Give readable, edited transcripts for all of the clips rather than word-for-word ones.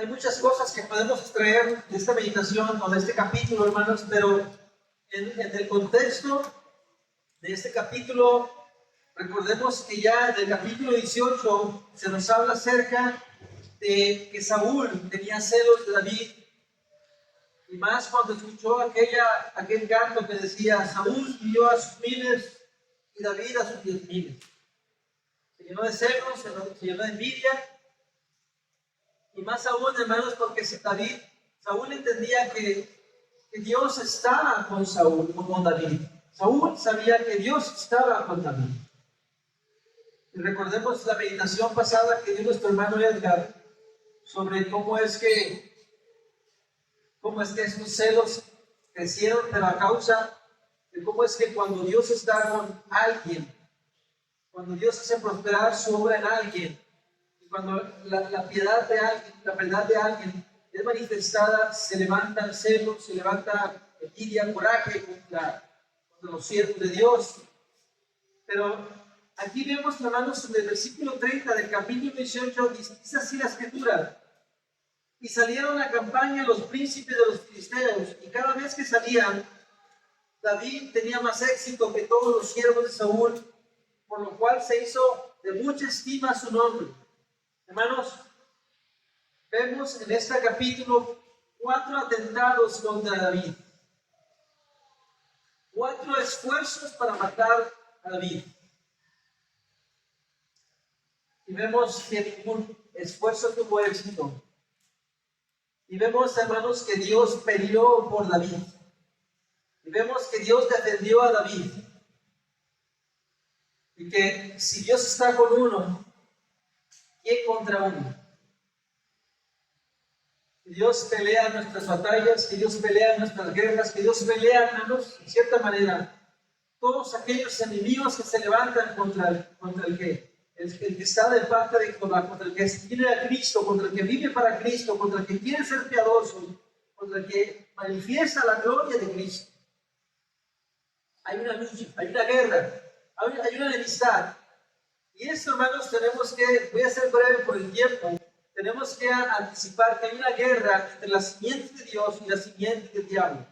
hay muchas cosas que podemos extraer de esta meditación o de este capítulo, hermanos, pero en el contexto de este capítulo, recordemos que ya en el capítulo 18 se nos habla acerca de que Saúl tenía celos de David, y más cuando escuchó aquel canto que decía: Saúl subió a sus miles y David a sus 10,000. Se llenó de celos, se llenó de envidia. Y más aún, hermanos, porque Saúl entendía que Dios estaba con Saúl, con David. Saúl sabía que Dios estaba con David. Y recordemos la meditación pasada que dio nuestro hermano Edgar sobre cómo es que estos celos crecieron, pero a causa de cómo es que cuando Dios está con alguien, cuando Dios hace prosperar su obra en alguien, cuando la piedad de alguien, la verdad de alguien es manifestada, se levanta el celo, se levanta envidia, coraje contra los siervos de Dios. Pero aquí vemos, hermanos, en el versículo 30 del capítulo 18, dice así la escritura: y salieron a campaña los príncipes de los filisteos, y cada vez que salían, David tenía más éxito que todos los siervos de Saúl, por lo cual se hizo de mucha estima su nombre. Hermanos, vemos en este capítulo 4 atentados contra David, 4 esfuerzos para matar a David. Y vemos que ningún esfuerzo tuvo éxito. Y vemos, hermanos, que Dios peleó por David. Y vemos que Dios defendió a David. Y que si Dios está con uno, ¿quién contra uno? Que Dios pelea nuestras batallas, que Dios pelea nuestras guerras, que Dios pelea, hermanos, en cierta manera, todos aquellos enemigos que se levantan contra el que está de parte de Jehová, contra el que tiene a Cristo, contra el que vive para Cristo, contra el que quiere ser piadoso, contra el que manifiesta la gloria de Cristo. Hay una lucha, hay una guerra, hay una enemistad. Y esto, hermanos, voy a ser breve por el tiempo, tenemos que anticipar que hay una guerra entre la simiente de Dios y la simiente del diablo.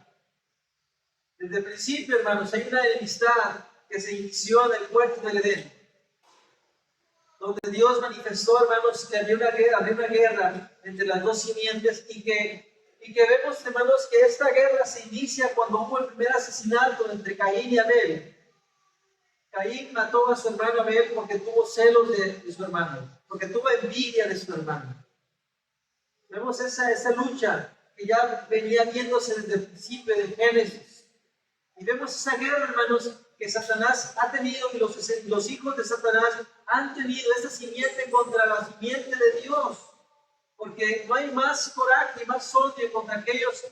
Desde el principio, hermanos, hay una enemistad que se inició en el huerto del Edén, donde Dios manifestó, hermanos, que había una guerra entre las dos simientes, y que vemos, hermanos, que esta guerra se inicia cuando hubo el primer asesinato entre Caín y Abel. Caín mató a su hermano Abel porque tuvo celos de su hermano, porque tuvo envidia de su hermano. Vemos esa lucha que ya venía viéndose desde el principio del Génesis. Y vemos esa guerra, hermanos, que Satanás ha tenido, y los hijos de Satanás han tenido, esa simiente contra la simiente de Dios. Porque no hay más coraje y más odio contra aquellos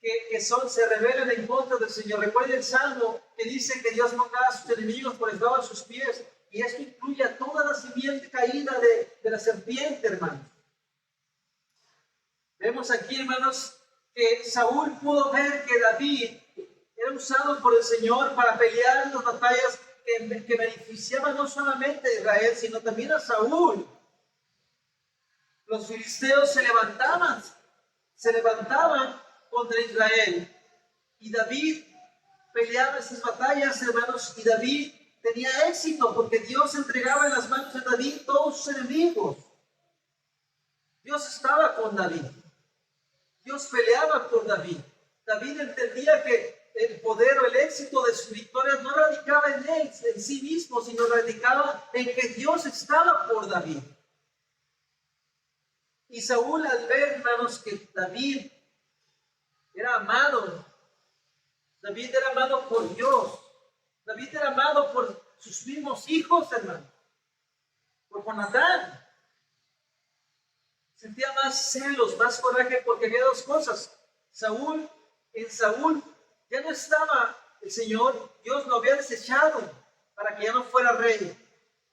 que se rebelan en contra del Señor. Recuerden el Salmo que dice que Dios pondrá a sus enemigos por estrado de sus pies, y esto incluye a toda la simiente caída de la serpiente, hermanos. Vemos aquí, hermanos, que Saúl pudo ver que David era usado por el Señor para pelear en las batallas que beneficiaban no solamente a Israel, sino también a Saúl. Los filisteos se levantaban contra Israel, y David peleaba esas batallas, hermanos, y David tenía éxito porque Dios entregaba en las manos de David todos sus enemigos. Dios estaba con David, Dios peleaba por David. David entendía que el poder o el éxito de sus victorias no radicaba en él, en sí mismo, sino radicaba en que Dios estaba por David. Y Saúl, al ver, hermanos, que David era amado, David era amado por Dios, David era amado por sus mismos hijos, hermanos, por Jonatán, sentía más celos, más coraje, porque había dos cosas. En Saúl ya no estaba el Señor, Dios lo había desechado para que ya no fuera rey.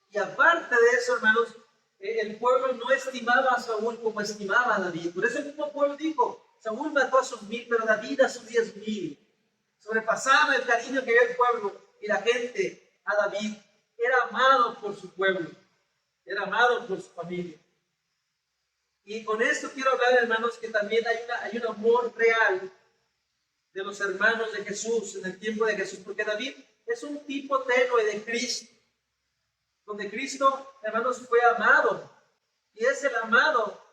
Y aparte de eso, hermanos, el pueblo no estimaba a Saúl como estimaba a David. Por eso el mismo pueblo dijo: Saúl mató a sus 1000, pero David a sus 10,000. Sobrepasaba el cariño que había el pueblo y la gente a David. Era amado por su pueblo, era amado por su familia. Y con esto quiero hablar, hermanos, que también hay un amor real de los hermanos de Jesús en el tiempo de Jesús, porque David es un tipo tenue de Cristo, donde Cristo, hermanos, fue amado, y es el amado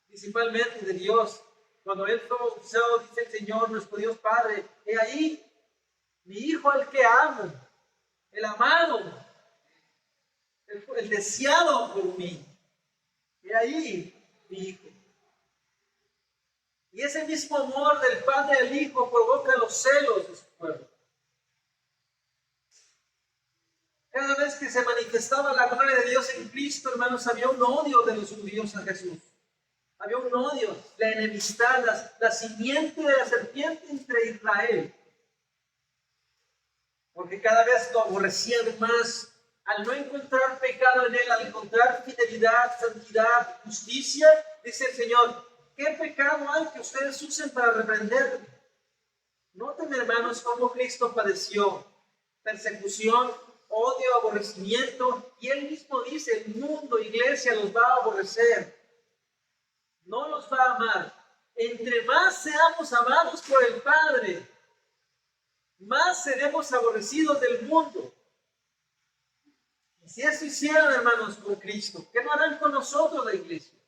principalmente de Dios. Cuando él fue bautizado, dice el Señor, nuestro Dios Padre, he ahí mi hijo al que amo, el amado, el deseado por mí, he ahí mi hijo. Y ese mismo amor del Padre al Hijo provoca los celos de su pueblo. Cada vez que se manifestaba la gloria de Dios en Cristo, hermanos, había un odio de los judíos a Jesús. Había un odio, la enemistad, la simiente de la serpiente entre Israel. Porque cada vez lo aborrecían más. Al no encontrar pecado en él, al encontrar fidelidad, santidad, justicia, dice el Señor, ¿qué pecado hay que ustedes usen para reprenderme? Noten, hermanos, cómo Cristo padeció persecución, odio, aborrecimiento, y él mismo dice, el mundo, iglesia, los va a aborrecer, no los va a amar. Entre más seamos amados por el Padre, más seremos aborrecidos del mundo. Y si eso hicieron, hermanos, con Cristo, ¿qué no harán con nosotros, la iglesia?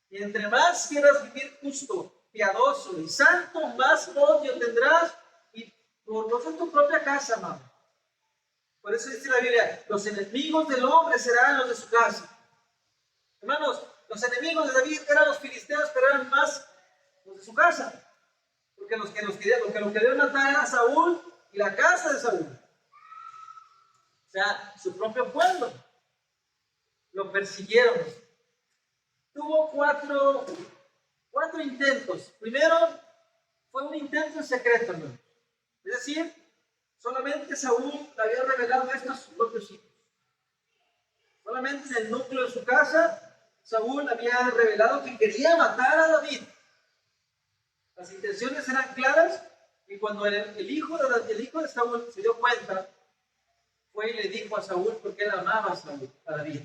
Y entre más quieras vivir justo, piadoso y santo, más odio tendrás, y por lo en tu propia casa, amado. Por eso dice la Biblia, los enemigos del hombre serán los de su casa. Hermanos, los enemigos de David eran los filisteos, pero eran más los de su casa. Porque lo querían matar era Saúl y la casa de Saúl. O sea, su propio pueblo. Lo persiguieron. Tuvo cuatro intentos. Primero, fue un intento en secreto, hermano. Es decir, solamente Saúl le había revelado esto a sus propios hijos. Solamente en el núcleo de su casa, Saúl había revelado que quería matar a David. Las intenciones eran claras, y cuando el hijo de Saúl se dio cuenta, fue y le dijo a Saúl, porque él amaba a David,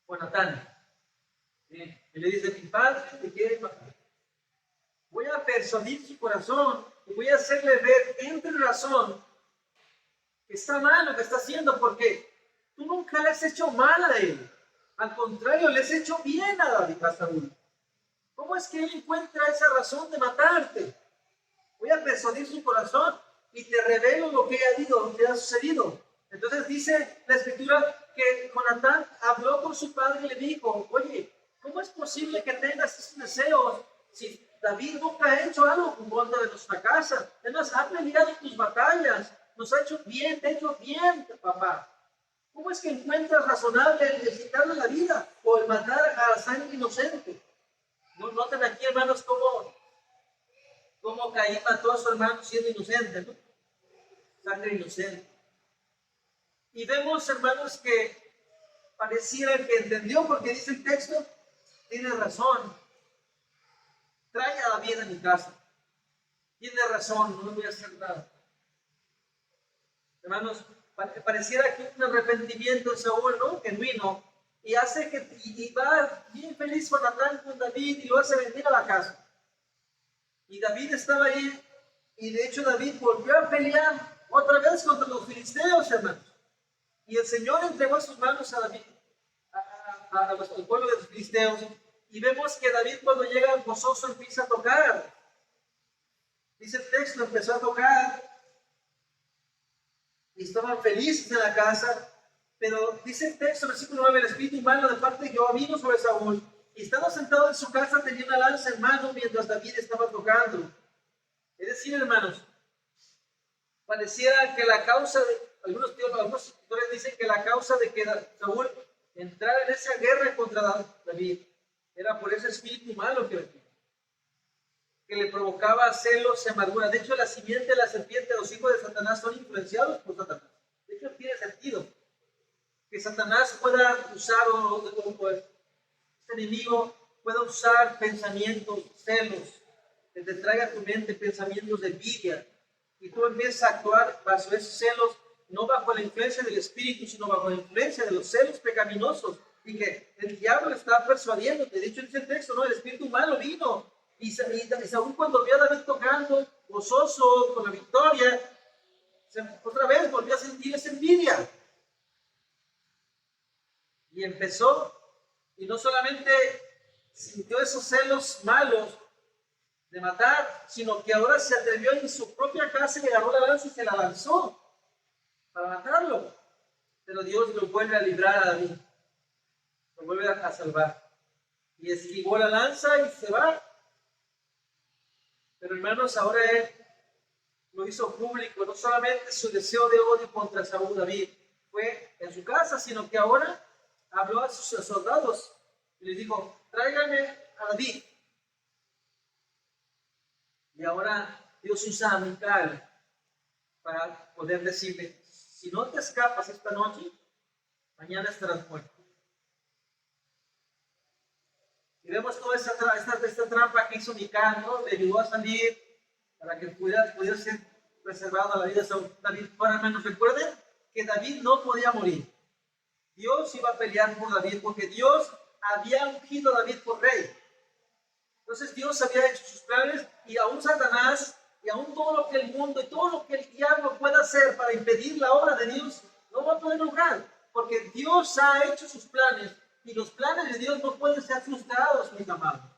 Jonatán. Y le dice, mi padre te quiere matar. Voy a persuadir su corazón y voy a hacerle ver entre razón que está mal lo que está haciendo, porque tú nunca le has hecho mal a él. Al contrario, le has hecho bien a David, a Saúl. ¿Cómo es que él encuentra esa razón de matarte? Voy a persuadir su corazón y te revelo lo que ha sucedido. Entonces dice la Escritura que Jonatán habló con su padre y le dijo, oye, ¿cómo es posible que tengas esos deseos si David nunca ha hecho algo en contra de nuestra casa? Él nos ha peleado en tus batallas, nos ha hecho bien, te ha hecho bien, papá. ¿Cómo es que encuentras razonable el quitarle la vida o el matar a sangre inocente? Noten aquí, hermanos, cómo Caín mató a su hermano siendo inocente, ¿no? Sangre inocente. Y vemos, hermanos, que pareciera que entendió, porque dice el texto, tiene razón. Trae a David a mi casa. Tiene razón, no le voy a hacer nada. Hermanos, pareciera que un arrepentimiento en Saúl, ¿no? Genuino. Y hace y va bien feliz con David y lo hace venir a la casa. Y David estaba ahí, y de hecho David volvió a pelear otra vez contra los filisteos, hermanos. Y el Señor entregó a sus manos a David, al pueblo de los filisteos. Y vemos que David, cuando llega gozoso, empieza a tocar. Dice el texto, empezó a tocar. Y estaban felices en la casa. Pero dice el texto, versículo 9, el espíritu malo de parte de Jehová vino sobre Saúl. Y estando sentado en su casa, tenía una lanza en mano mientras David estaba tocando. Es decir, hermanos, pareciera que la causa de algunos escritores dicen que la causa de que Saúl entrara en esa guerra contra David era por ese espíritu malo que le provocaba celos y amargura. De hecho, la simiente de la serpiente, los hijos de Satanás son influenciados por Satanás. De hecho, tiene sentido que Satanás pueda usar, este enemigo pueda usar pensamientos, celos, que te traiga a tu mente pensamientos de envidia, y tú empiezas a actuar bajo esos celos, no bajo la influencia del Espíritu, sino bajo la influencia de los celos pecaminosos. y que el diablo estaba persuadiendo. De hecho, dice el texto, ¿no? El espíritu malo vino. Y Saúl, cuando vio a David tocando, gozoso, con la victoria, otra vez volvió a sentir esa envidia. Y empezó, y no solamente sintió esos celos malos de matar, sino que ahora se atrevió en su propia casa y le agarró la lanza y se la lanzó para matarlo. Pero Dios lo vuelve a librar a David, lo vuelve a salvar. Y esquivó la lanza y se va. Pero hermanos, ahora él lo hizo público, no solamente su deseo de odio contra Saúl David fue en su casa, sino que ahora habló a sus soldados y les dijo, tráiganme a David. Y ahora Dios usa a Mical para poder decirle, si no te escapas esta noche, mañana estarás muerto. Y vemos toda esta trampa que hizo Mical, ¿no? Le ayudó a salir para que pudiera ser preservada la vida de David. Para hermanos, recuerden que David no podía morir. Dios iba a pelear por David porque Dios había ungido a David por rey. Entonces Dios había hecho sus planes y aún Satanás y aún todo lo que el mundo y todo lo que el diablo pueda hacer para impedir la obra de Dios no va a poder lograr, porque Dios ha hecho sus planes y los planes de Dios no pueden ser frustrados, mis amados.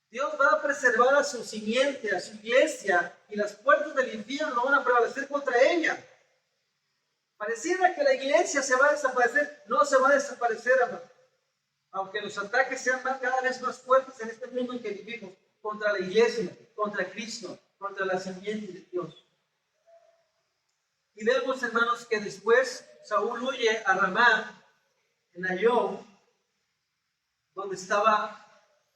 Dios va a preservar a su simiente, a su iglesia, y las puertas del infierno no van a prevalecer contra ella. Pareciera que la iglesia se va a desaparecer, no se va a desaparecer, amado. Aunque los ataques sean cada vez más fuertes en este mundo en que vivimos, contra la iglesia, contra Cristo, contra la simiente de Dios. Y vemos, hermanos, que después Saúl huye a Ramá, en Nayón, donde estaba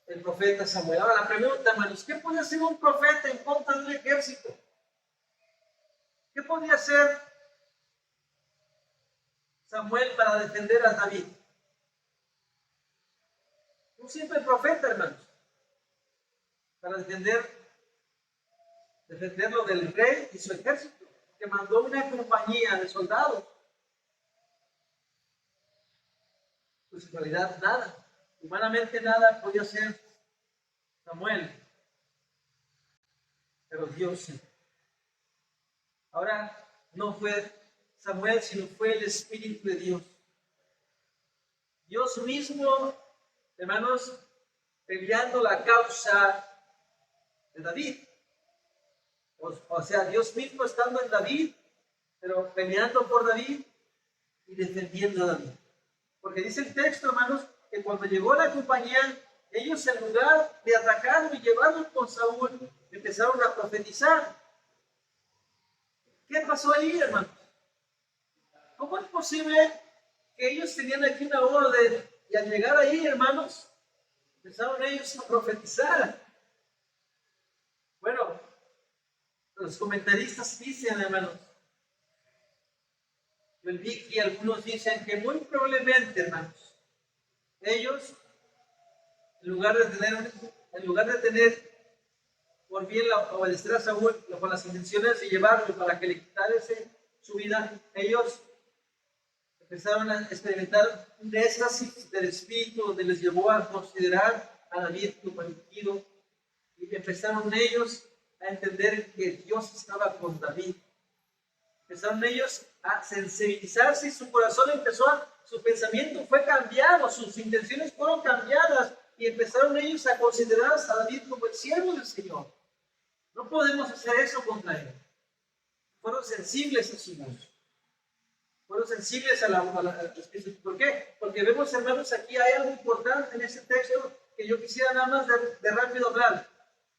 el profeta Samuel. Ahora la pregunta, hermanos, ¿qué podía hacer un profeta en contra de un ejército? ¿Qué podía hacer Samuel para defender a David? Un simple profeta, hermanos, para defenderlo del rey y su ejército, que mandó una compañía de soldados. Pues en realidad nada, humanamente nada podía hacer Samuel, pero Dios sí. Ahora no fue Samuel, sino fue el Espíritu de Dios. Dios mismo, hermanos, peleando la causa de David. O sea, Dios mismo estando en David, pero peleando por David y defendiendo a David. Porque dice el texto, hermanos, que cuando llegó la compañía, ellos en lugar de atacarlo y llevarlo con Saúl, empezaron a profetizar. ¿Qué pasó ahí, hermanos? ¿Cómo es posible que ellos tenían aquí una orden y al llegar ahí, hermanos, empezaron ellos a profetizar? Bueno, los comentaristas dicen, hermanos, yo vi que algunos dicen que muy probablemente, hermanos, ellos, en lugar de tener por bien obedecer a Saúl con las intenciones de llevarlo para que le quitase su vida, ellos empezaron a experimentar un éxtasis del Espíritu donde les llevó a considerar a David como elegido, y empezaron ellos a entender que Dios estaba con David. Empezaron ellos a sensibilizarse y su corazón su pensamiento fue cambiado, sus intenciones fueron cambiadas y empezaron ellos a considerar a David como el siervo del Señor. No podemos hacer eso contra él. Fueron sensibles a su voz. Fueron sensibles a la Espíritu. ¿Por qué? Porque vemos, hermanos, aquí hay algo importante en este texto que yo quisiera nada más de rápido hablar.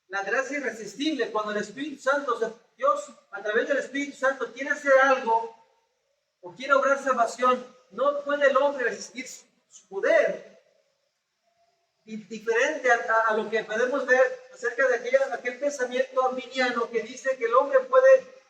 La gracia irresistible, cuando el Espíritu Santo, o sea, Dios a través del Espíritu Santo quiere hacer algo o quiere obrar salvación, no puede el hombre resistir su poder. Y diferente a lo que podemos ver acerca de aquel pensamiento arminiano que dice que el hombre puede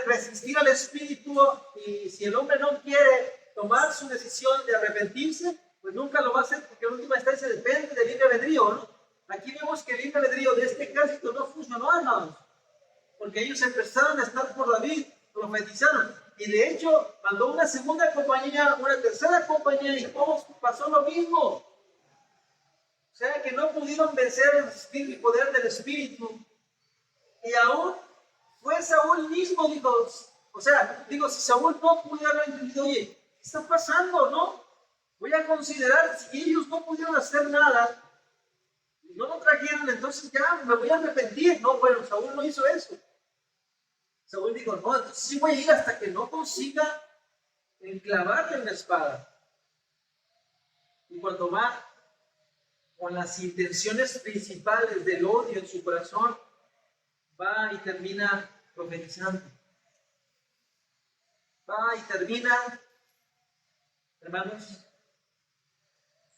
resistir al Espíritu, y si el hombre no quiere tomar su decisión de arrepentirse, pues nunca lo va a hacer, porque en última instancia depende del libre albedrío, ¿no? Aquí vemos que el libre albedrío de este ejército no funcionó, hermanos, porque ellos empezaron a estar por David, profetizaron, y de hecho mandó una segunda compañía, una tercera compañía, y todos pasó lo mismo. O sea que no pudieron vencer el poder del Espíritu. Y aún fue Saúl mismo, dijo, si Saúl no pudiera haber entendido, oye, ¿qué está pasando, no? Voy a considerar, si ellos no pudieron hacer nada, no lo trajeron, entonces ya me voy a arrepentir. No, bueno, Saúl no hizo eso. Saúl dijo, no, entonces sí voy a ir hasta que no consiga enclavarle una espada. Y cuando va con las intenciones principales del odio en su corazón, va y termina profetizando. Va y termina, hermanos,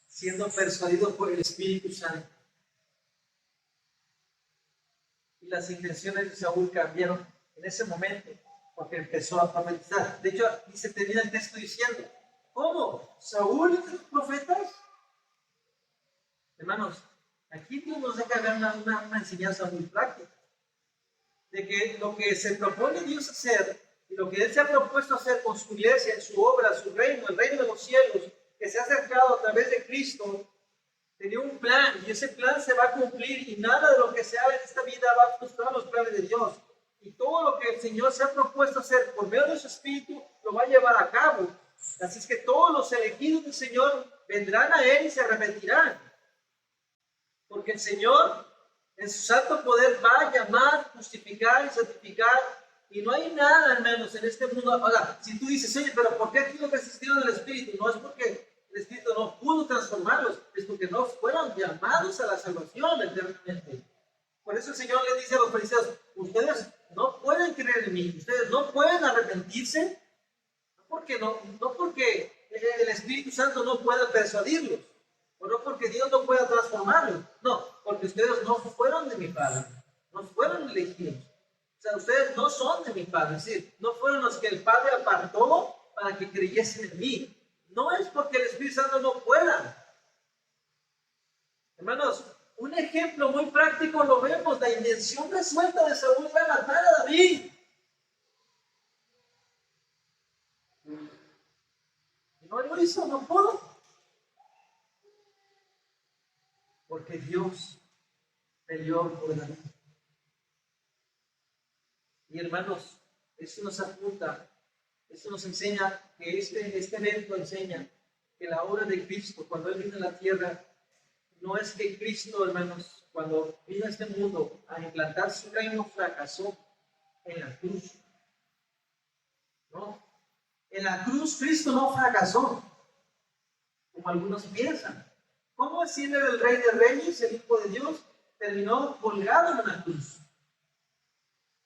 siendo persuadido por el Espíritu Santo. Y las intenciones de Saúl cambiaron en ese momento, porque empezó a profetizar. De hecho, termina el texto diciendo, ¿cómo? ¿Saúl es de los profetas? Hermanos, aquí Dios nos deja ver una enseñanza muy práctica, de que lo que se propone Dios hacer, y lo que Él se ha propuesto hacer con su iglesia, en su obra, su reino, el reino de los cielos, que se ha acercado a través de Cristo, tenía un plan, y ese plan se va a cumplir, y nada de lo que se haga en esta vida va a frustrar los planes de Dios. Y todo lo que el Señor se ha propuesto hacer por medio de su Espíritu, lo va a llevar a cabo. Así es que todos los elegidos del Señor vendrán a Él y se arrepentirán. Porque el Señor, en su santo poder, va a llamar, justificar y santificar. Y no hay nada, hermanos, en este mundo. Ahora, si tú dices, oye, pero ¿por qué aquí no resistieron al Espíritu? No es porque el Espíritu no pudo transformarlos, es porque no fueron llamados a la salvación eternamente. Por eso el Señor le dice a los fariseos, ustedes no pueden creer en mí, ustedes no pueden arrepentirse, no porque el Espíritu Santo no pueda persuadirlos, o no porque Dios no pueda transformarlos, no, porque ustedes no fueron de mi Padre, no fueron elegidos. O sea, ustedes no son de mi Padre, es decir, no fueron los que el Padre apartó para que creyesen en mí. No es porque el Espíritu Santo no pueda. Hermanos, un ejemplo muy práctico lo vemos, la intención resuelta de Saúl era matar a David. No lo hizo, no pudo. Porque Dios peleó por David. Y hermanos, eso nos apunta, eso nos enseña que este evento enseña que la obra de Cristo, cuando Él vino a la tierra, no es que Cristo, hermanos, cuando vino a este mundo a implantar su reino, fracasó en la cruz. No, en la cruz Cristo no fracasó, como algunos piensan. ¿Cómo es si Él era el Rey de Reyes, el Hijo de Dios, terminó colgado en una cruz?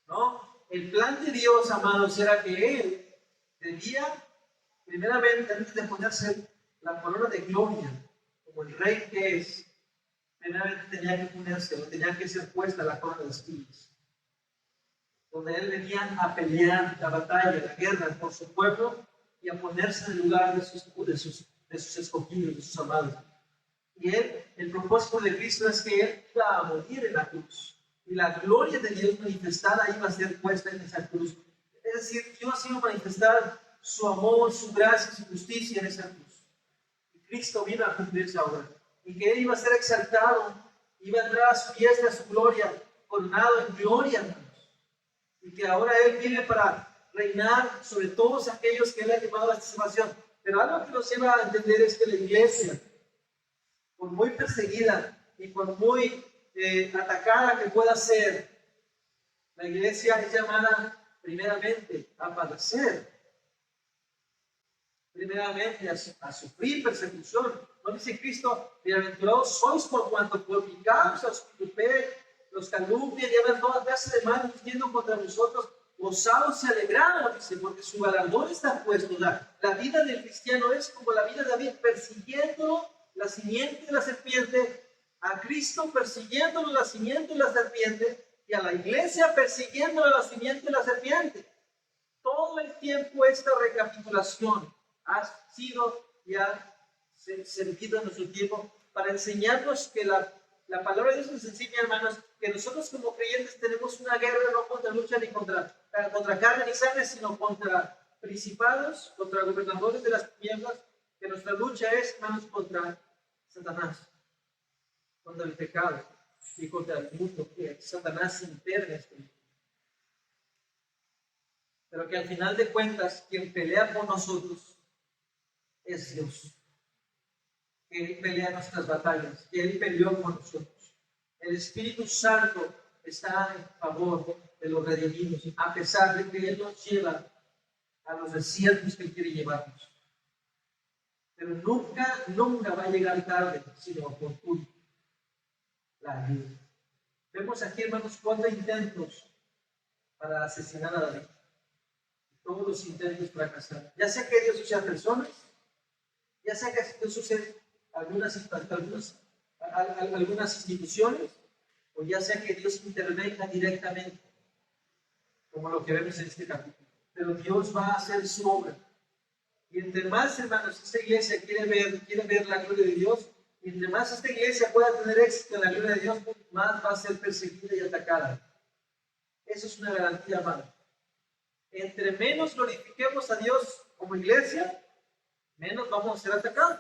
¿No? El plan de Dios, amados, era que Él debía, primeramente, antes de ponerse la corona de gloria, como el Rey que es, primeramente tenía que ponerse, o tenía que ser puesta la corona de espinas, donde Él venía a pelear la batalla, la guerra por su pueblo y a ponerse en el lugar de sus escogidos, de sus amados. Y el propósito de Cristo es que Él iba a morir en la cruz. Y la gloria de Dios manifestada iba a ser puesta en esa cruz. Es decir, Dios iba a manifestar su amor, su gracia, su justicia en esa cruz. Y Cristo vino a cumplir esa obra. Y que Él iba a ser exaltado, iba a entrar a su fiesta, a su gloria, coronado en gloria, hermanos. Y que ahora Él viene para reinar sobre todos aquellos que Él ha llevado a esta salvación. Pero algo que nos lleva a entender es que la iglesia, por muy perseguida y por muy atacada que pueda ser, la iglesia es llamada primeramente a padecer, primeramente a sufrir persecución. ¿No dice Cristo, bienaventurados sois por cuanto por mi causa os vituperen, los calumnian y hablan toda clase de mal diciendo contra vosotros? Gozaos y alegrados, dice, porque su galardón está puesto. La vida del cristiano es como la vida de David, persiguiendo la simiente de la serpiente, a Cristo persiguiendo la simiente de la serpiente, y a la iglesia persiguiendo la simiente de la serpiente. Todo el tiempo esta recapitulación ha sido y ha servido en nuestro tiempo para enseñarnos que la palabra de Dios nos enseña, hermanos, que nosotros como creyentes tenemos una guerra no contra lucha ni contra carne ni sangre, sino contra principados, contra gobernadores de las tinieblas, que nuestra lucha es, hermanos, contra Satanás, contra el pecado y contra el mundo que Satanás impera. Pero que al final de cuentas, quien pelea por nosotros es Dios. Que Él pelea nuestras batallas, que Él peleó por nosotros. El Espíritu Santo está en favor de los redimidos, a pesar de que Él nos lleva a los desiertos que Él quiere llevarnos. Pero nunca va a llegar tarde, sino oportuno la ayuda. Vemos aquí, hermanos, 4 intentos para asesinar a David. Todos los intentos fracasaron. Ya sea que Dios use a personas, ya sea que Dios use algunas instituciones, o ya sea que Dios intervenga directamente, como lo que vemos en este capítulo. Pero Dios va a hacer su obra. Y entre más, hermanos, esta iglesia quiere ver la gloria de Dios, y entre más esta iglesia pueda tener éxito en la gloria de Dios, más va a ser perseguida y atacada. Eso es una garantía, hermano. Entre menos glorifiquemos a Dios como iglesia, menos vamos a ser atacados.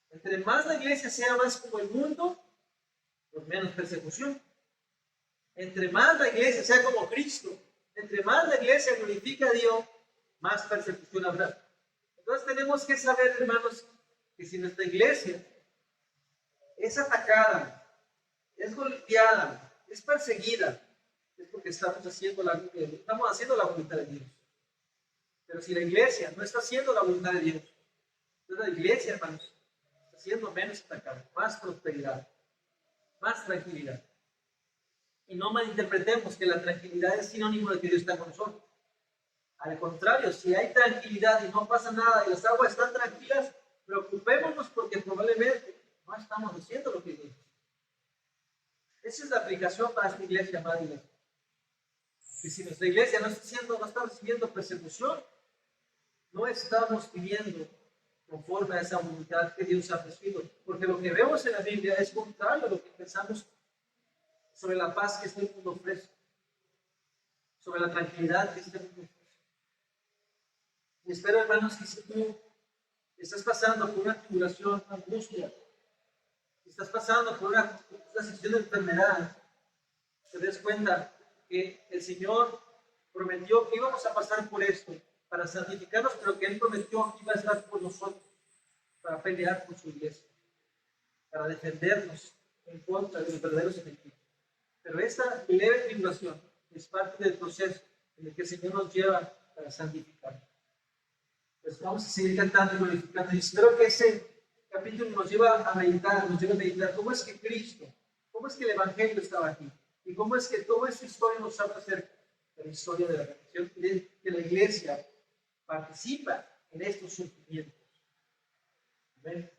Entre más la iglesia sea más como el mundo, pues menos persecución. Entre más la iglesia sea como Cristo, entre más la iglesia glorifica a Dios, más persecución habrá. Entonces tenemos que saber, hermanos, que si nuestra iglesia es atacada, es golpeada, es perseguida, es porque estamos haciendo la voluntad de Dios. Pero si la iglesia no está haciendo la voluntad de Dios, entonces la iglesia, hermanos, está siendo menos atacada, más prosperidad, más tranquilidad. Y no malinterpretemos que la tranquilidad es sinónimo de que Dios está con nosotros. Al contrario, si hay tranquilidad y no pasa nada y las aguas están tranquilas, preocupémonos porque probablemente no estamos haciendo lo que Dios dice. Esa es la aplicación para esta iglesia, amada iglesia. Que si nuestra iglesia no está recibiendo persecución, no estamos viviendo conforme a esa voluntad que Dios ha prescrito. Porque lo que vemos en la Biblia es contrario a lo que pensamos sobre la paz que este mundo ofrece, sobre la tranquilidad que este mundo ofrece. Y espero, hermanos, que si tú estás pasando por una tribulación, angustia, si estás pasando por una situación de enfermedad, te des cuenta que el Señor prometió que íbamos a pasar por esto para santificarnos, pero que Él prometió que iba a estar por nosotros para pelear por su iglesia, para defendernos en contra de los verdaderos enemigos. Pero esta leve tribulación es parte del proceso en el que el Señor nos lleva para santificarnos. Pues vamos a seguir cantando y glorificando. Y espero que ese capítulo nos lleve a meditar cómo es que Cristo, cómo es que el Evangelio estaba aquí, y cómo es que toda esta historia nos habla acerca de la historia de la redención, de que la iglesia participa en estos sufrimientos. Amén.